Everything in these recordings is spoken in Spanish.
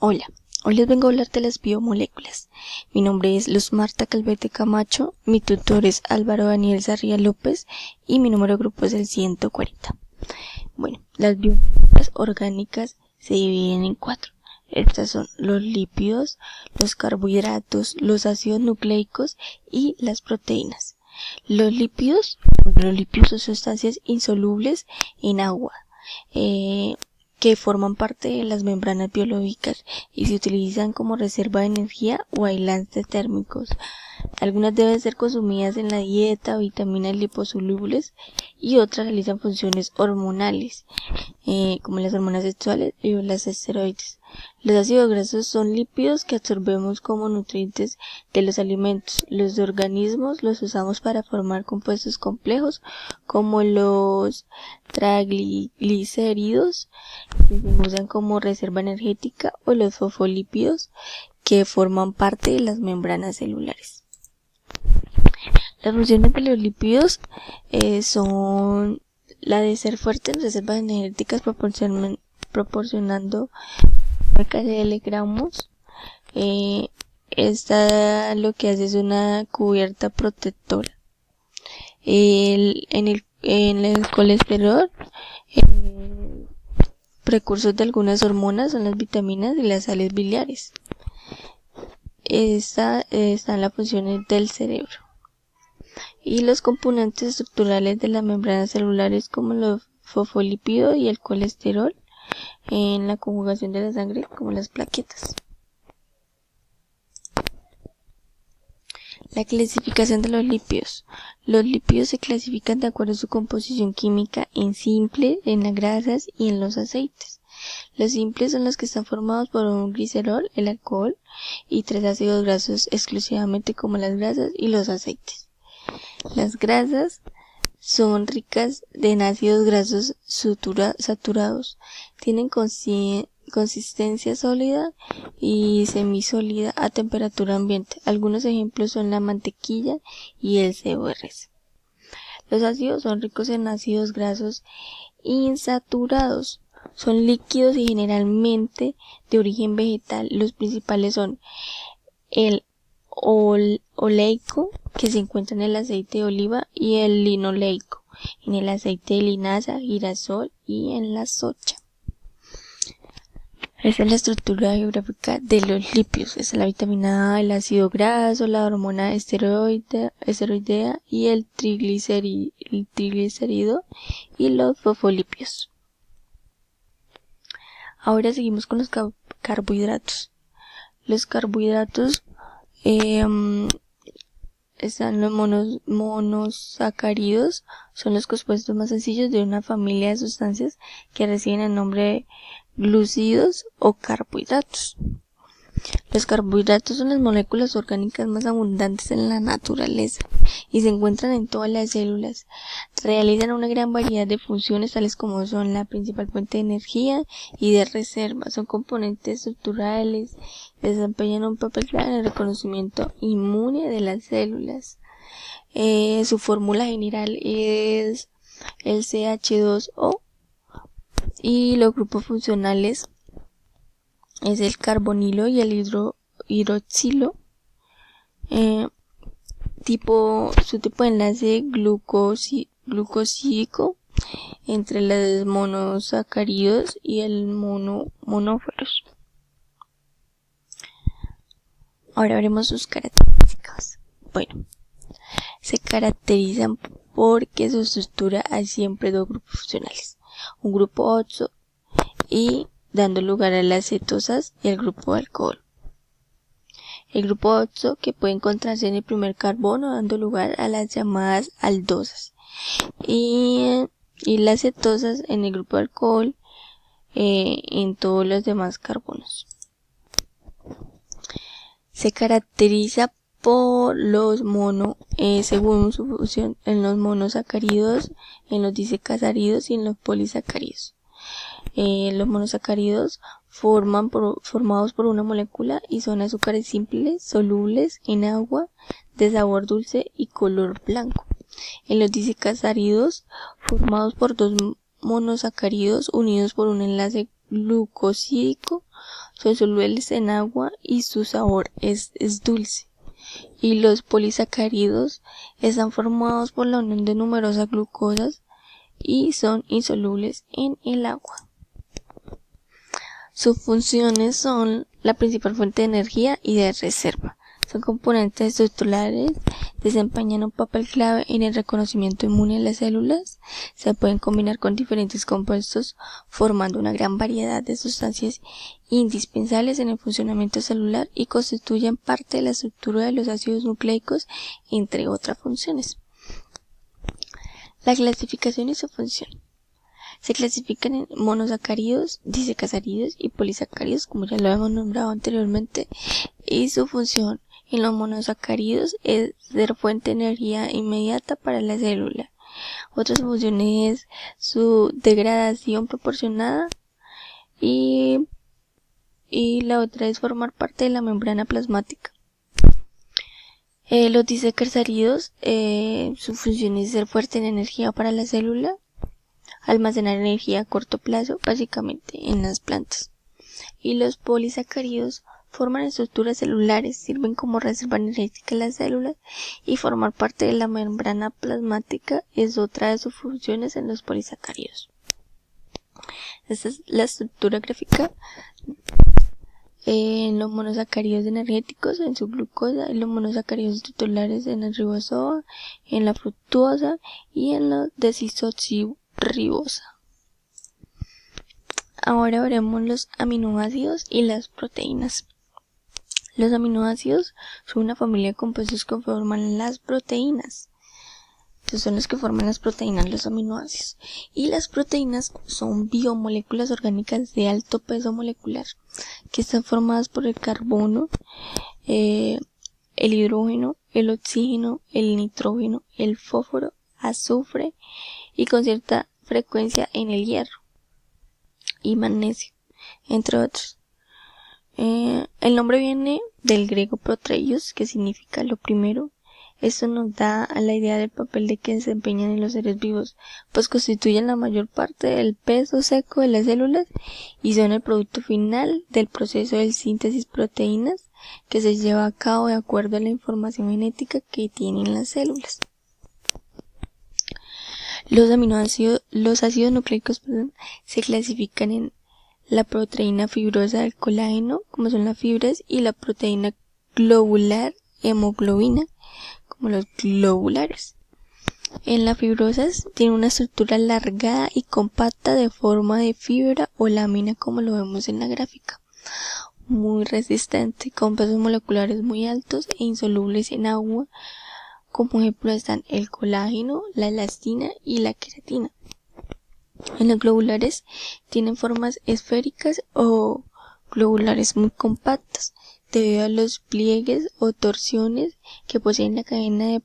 Hola, hoy les vengo a hablar de las biomoléculas. Mi nombre es Luz Marta Calvete Camacho, mi tutor es Álvaro Daniel Sarria López y mi número de grupo es el 140. Bueno, las biomoléculas orgánicas se dividen en 4. Estas son los lípidos, los carbohidratos, los ácidos nucleicos y las proteínas. Los lípidos son sustancias insolubles en agua, que forman parte de las membranas biológicas y se utilizan como reserva de energía o aislantes térmicos. Algunas deben ser consumidas en la dieta, vitaminas liposolubles, y otras realizan funciones hormonales, como las hormonas sexuales y las esteroides. Los ácidos grasos son lípidos que absorbemos como nutrientes de los alimentos. Los organismos los usamos para formar compuestos complejos como los triglicéridos, que se usan como reserva energética, o los fosfolípidos, que forman parte de las membranas celulares. Las funciones de los lípidos son la de ser fuertes en reservas energéticas, proporcionando kg. Esta lo que hace es una cubierta protectora. En el colesterol, precursor de algunas hormonas son las vitaminas y las sales biliares. Esta está en las funciones del cerebro. Y los componentes estructurales de las membranas celulares, como los fosfolípidos y el colesterol, en la conjugación de la sangre, como las plaquetas. La clasificación de los lípidos. Los lípidos se clasifican de acuerdo a su composición química en simples, en las grasas y en los aceites. Los simples son los que están formados por un glicerol, el alcohol, y 3 ácidos grasos exclusivamente, como las grasas y los aceites. Las grasas son ricas en ácidos grasos saturados, tienen consistencia sólida y semisólida a temperatura ambiente. Algunos ejemplos son la mantequilla y el CORS. Los ácidos son ricos en ácidos grasos insaturados. Son líquidos y generalmente de origen vegetal. Los principales son el oleico, que se encuentra en el aceite de oliva, y el linoleico, en el aceite de linaza, girasol y en la soja. Esa es la estructura geográfica de los lípidos. Esa es la vitamina A, el ácido graso, la hormona esteroidea y el triglicérido y los fosfolípidos. Ahora seguimos con los carbohidratos. Los carbohidratos están los monosacáridos, son los compuestos más sencillos de una familia de sustancias que reciben el nombre de glúcidos o carbohidratos. Los carbohidratos son las moléculas orgánicas más abundantes en la naturaleza y se encuentran en todas las células. Realizan una gran variedad de funciones, tales como son la principal fuente de energía y de reserva. Son componentes estructurales, desempeñan un papel clave en el reconocimiento inmune de las células. Su fórmula general es el CH2O y los grupos funcionales es el carbonilo y el hidroxilo. Su tipo de enlace glucosídico entre los monosacáridos y el monóferos. Ahora veremos sus características. Bueno, se caracterizan porque su estructura hay siempre 2 grupos funcionales, un grupo oxo y dando lugar a las cetosas y el grupo alcohol. El grupo oxo, que puede encontrarse en el primer carbono, dando lugar a las llamadas aldosas, y las cetosas en el grupo alcohol, en todos los demás carbonos. Se caracteriza por los según su función, en los monosacáridos, en los disacáridos y en los polisacáridos. Los monosacáridos formados por una molécula y son azúcares simples, solubles en agua, de sabor dulce y color blanco. En los disacáridos, formados por 2 monosacáridos unidos por un enlace glucosídico, son solubles en agua y su sabor es dulce. Y los polisacáridos están formados por la unión de numerosas glucosas y son insolubles en el agua. Sus funciones son la principal fuente de energía y de reserva. Son componentes estructurales, desempeñan un papel clave en el reconocimiento inmune de las células, se pueden combinar con diferentes compuestos formando una gran variedad de sustancias indispensables en el funcionamiento celular y constituyen parte de la estructura de los ácidos nucleicos, entre otras funciones. La clasificación y su función. Se clasifican en monosacáridos, disacáridos y polisacáridos, como ya lo hemos nombrado anteriormente, y su función en los monosacáridos es ser fuente de energía inmediata para la célula. Otra función es su degradación proporcionada y la otra es formar parte de la membrana plasmática. Los disacáridos, su función es ser fuente en energía para la célula, almacenar energía a corto plazo, básicamente en las plantas. Y los polisacáridos forman estructuras celulares, sirven como reserva energética de las células y formar parte de la membrana plasmática es otra de sus funciones en los polisacáridos. Esta es la estructura gráfica en los monosacáridos energéticos, en su glucosa, en los monosacáridos titulares en la ribosoa, en la fructuosa y en la desoxirribosa. Ahora veremos los aminoácidos y las proteínas. Los aminoácidos son una familia de compuestos que forman las proteínas. Estos son los que forman las proteínas, los aminoácidos. Y las proteínas son biomoléculas orgánicas de alto peso molecular, que están formadas por el carbono, el hidrógeno, el oxígeno, el nitrógeno, el fósforo, azufre y con cierta frecuencia en el hierro y magnesio, entre otros. El nombre viene del griego proteios, que significa lo primero. Esto nos da a la idea del papel de que desempeñan en los seres vivos, pues constituyen la mayor parte del peso seco de las células y son el producto final del proceso de síntesis proteínas que se lleva a cabo de acuerdo a la información genética que tienen las células. Los ácidos nucleicos, se clasifican en la proteína fibrosa del colágeno, como son las fibras, y la proteína globular hemoglobina, como los globulares. En las fibrosas tiene una estructura alargada y compacta de forma de fibra o lámina, como lo vemos en la gráfica. Muy resistente, con pesos moleculares muy altos e insolubles en agua. Como ejemplo están el colágeno, la elastina y la queratina. En los globulares tienen formas esféricas o globulares muy compactas, debido a los pliegues o torsiones que poseen la cadena de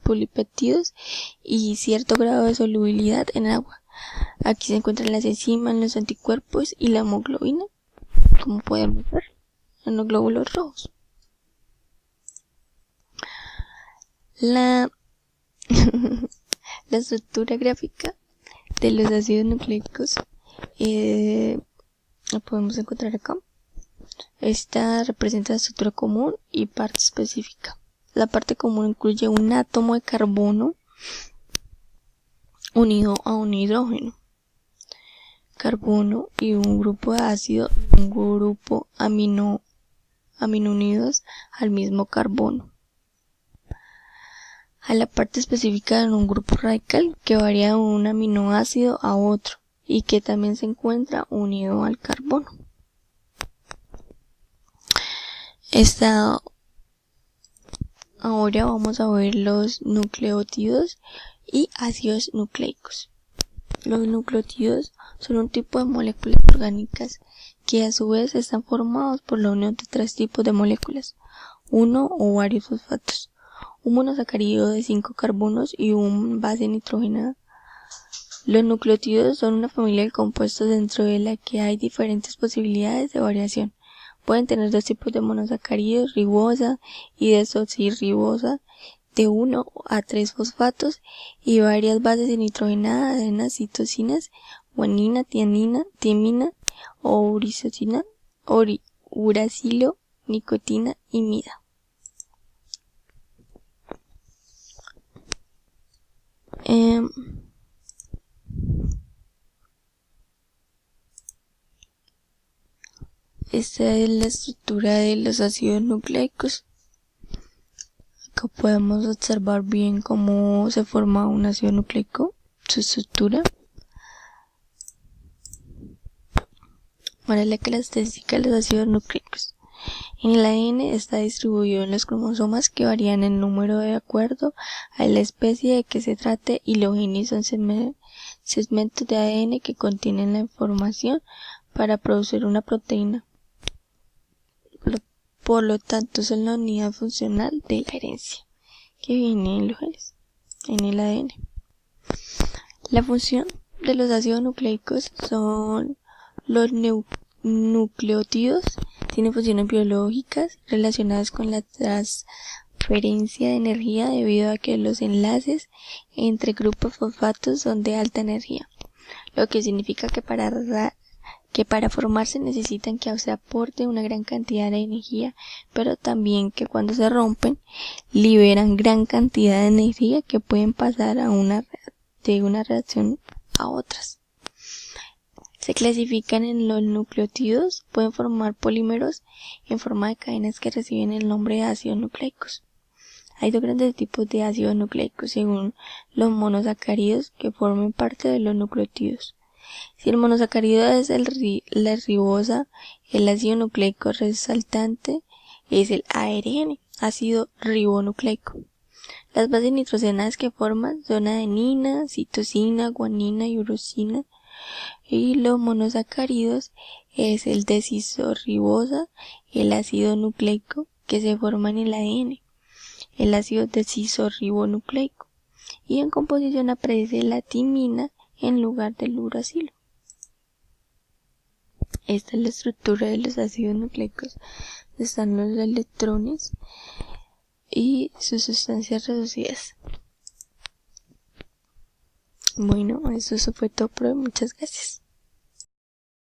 polipéptidos y cierto grado de solubilidad en agua. Aquí se encuentran las enzimas, los anticuerpos y la hemoglobina, como podemos ver en los glóbulos rojos. La estructura gráfica de los ácidos nucleicos la podemos encontrar acá. Esta representa la estructura común y parte específica. La parte común incluye un átomo de carbono unido a un hidrógeno, carbono y un grupo de ácido y un grupo amino unidos al mismo carbono. A la parte específica en un grupo radical que varía de un aminoácido a otro y que también se encuentra unido al carbono. Ahora vamos a ver los nucleótidos y ácidos nucleicos. Los nucleótidos son un tipo de moléculas orgánicas que a su vez están formados por la unión de tres tipos de moléculas, uno o varios fosfatos, un monosacárido de 5 carbonos y un base nitrogenada. Los nucleótidos son una familia de compuestos dentro de la que hay diferentes posibilidades de variación. Pueden tener dos tipos de monosacáridos, ribosa y desoxirribosa, de 1 a 3 fosfatos y varias bases nitrogenadas, adenas, citosinas, guanina, tiamina uracilo, nicotina y mida. Esta es la estructura de los ácidos nucleicos. Acá podemos observar bien cómo se forma un ácido nucleico, su estructura. Ahora la característica de los ácidos nucleicos. En el ADN está distribuido en los cromosomas que varían en número de acuerdo a la especie de que se trate, y los genes son segmentos de ADN que contienen la información para producir una proteína. Por lo tanto, son la unidad funcional de la herencia que viene en los genes, en el ADN. La función de los ácidos nucleicos son los nucleótidos. Tienen funciones biológicas relacionadas con la transferencia de energía debido a que los enlaces entre grupos fosfatos son de alta energía, lo que significa que para formarse necesitan que se aporte una gran cantidad de energía, pero también que cuando se rompen liberan gran cantidad de energía que pueden pasar de una reacción a otras. Se clasifican en los nucleótidos, pueden formar polímeros en forma de cadenas que reciben el nombre de ácidos nucleicos. Hay dos grandes tipos de ácidos nucleicos según los monosacáridos que forman parte de los nucleótidos. Si el monosacárido es la ribosa, el ácido nucleico resultante es el ARN, ácido ribonucleico. Las bases nitrogenadas que forman son adenina, citosina, guanina y uracila. Y los monosacáridos es el desoxirribosa, el ácido nucleico que se forma en el ADN, el ácido desoxirribonucleico, y en composición aparece la timina en lugar del uracilo. Esta es la estructura de los ácidos nucleicos. Están los electrones y sus sustancias reducidas. Bueno, eso fue todo por hoy. Muchas gracias.